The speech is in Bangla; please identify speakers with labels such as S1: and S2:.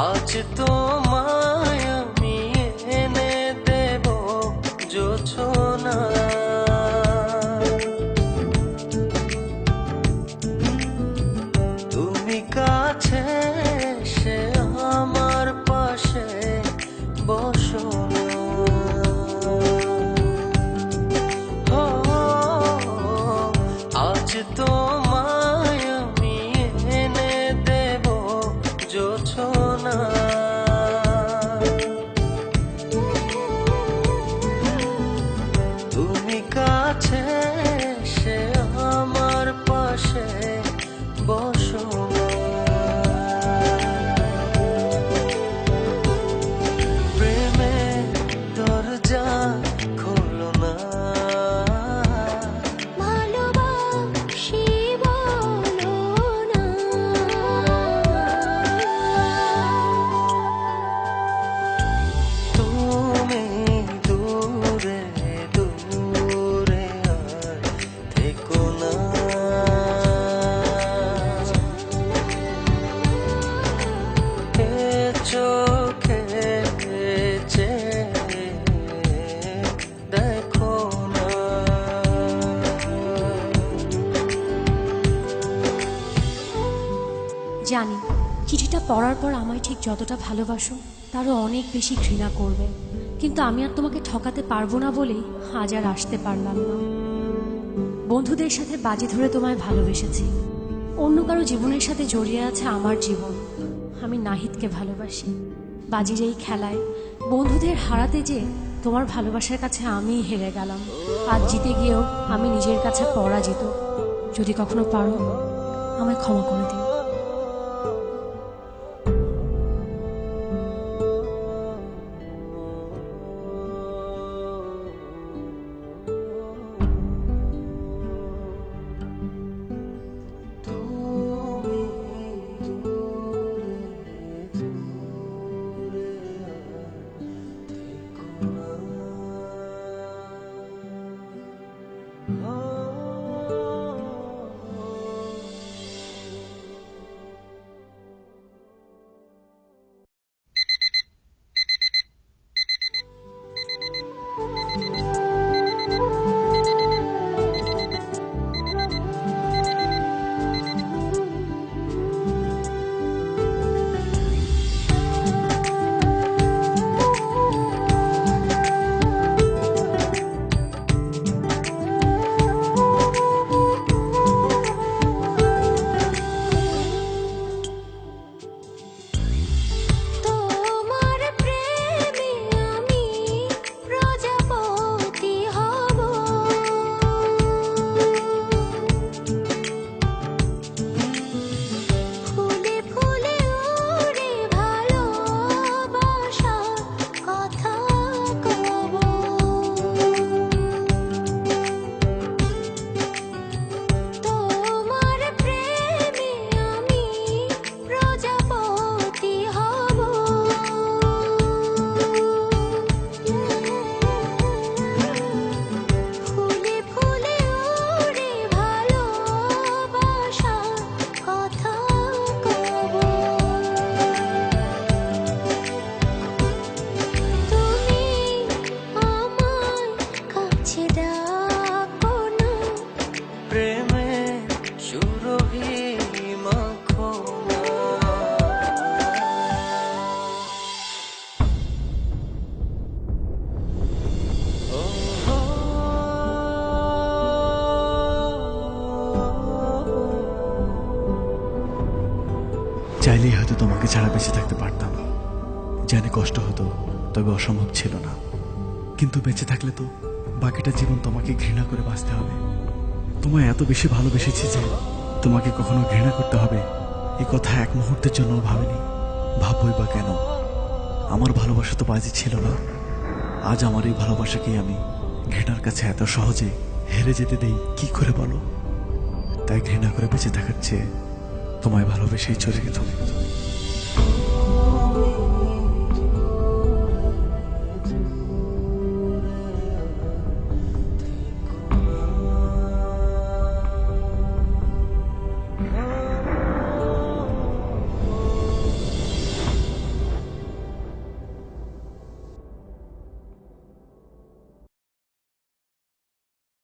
S1: আজ তোমায় আমি এনে দেব জোছনা, তুমি কাছে এসে আমার পাশে বসো না। আজ তোমায় আমি এনে দেব জোছনা, তুমি কাছে এসে আমার পাশে বসো না। প্রেমের দরজা খোলো না,
S2: ভালোবাসি বলো না।
S1: তুমি দূরে দূরে আর থেকো না। এ চোখে চেয়ে দেখো না।
S3: জানি চিঠিটা পড়ার পর আমায় ঠিক যতটা ভালোবাসো তারও অনেক বেশি ঘৃণা করবে, কিন্তু আমি আর তোমাকে ঠকাতে পারবো না বলেই আজ আর আসতে পারলাম না। বন্ধুদের সাথে বাজি ধরে তোমায় ভালোবেসেছি, অন্য কারো জীবনের সাথে জড়িয়ে আছে আমার জীবন। আমি নাহিদকে ভালোবাসি। বাজির এই খেলায় বন্ধুদের হারাতে যে তোমার ভালোবাসার কাছে আমিই হেরে গেলাম। আজ জিতে গিয়েও আমি নিজের কাছে পরাজিত। যদি কখনো পারো আমায় ক্ষমা করে দিও।
S1: দহি মাখো না। ও হো,
S4: চাইলেই হয়তো তোমাকে ছাড়া বেঁচে থাকতে পারতাম, জানি কষ্ট হতো, তবে অসম্ভব ছিল না। কিন্তু বেঁচে থাকলে তো বাকিটা জীবন তোমাকে ঘৃণা করে বাঁচতে হবে। তোমায় এত বেশি ভালোবেসেছি যে তোমাকে কখনো ঘৃণা করতে হবে এই কথা এক মুহূর্তের জন্য ভাবিনি। ভাববই বা কেন? আমার ভালোবাসা তো বাজি ছিল না। আজ আমার এই ভালোবাসাকেই আমি ঘৃণার কাছে এত সহজে হেরে যেতে দেই কি করে বলো? তাই ঘৃণা করে বেঁচে থাকার চেয়ে তোমায় ভালোবেসেই চলে গেলাম।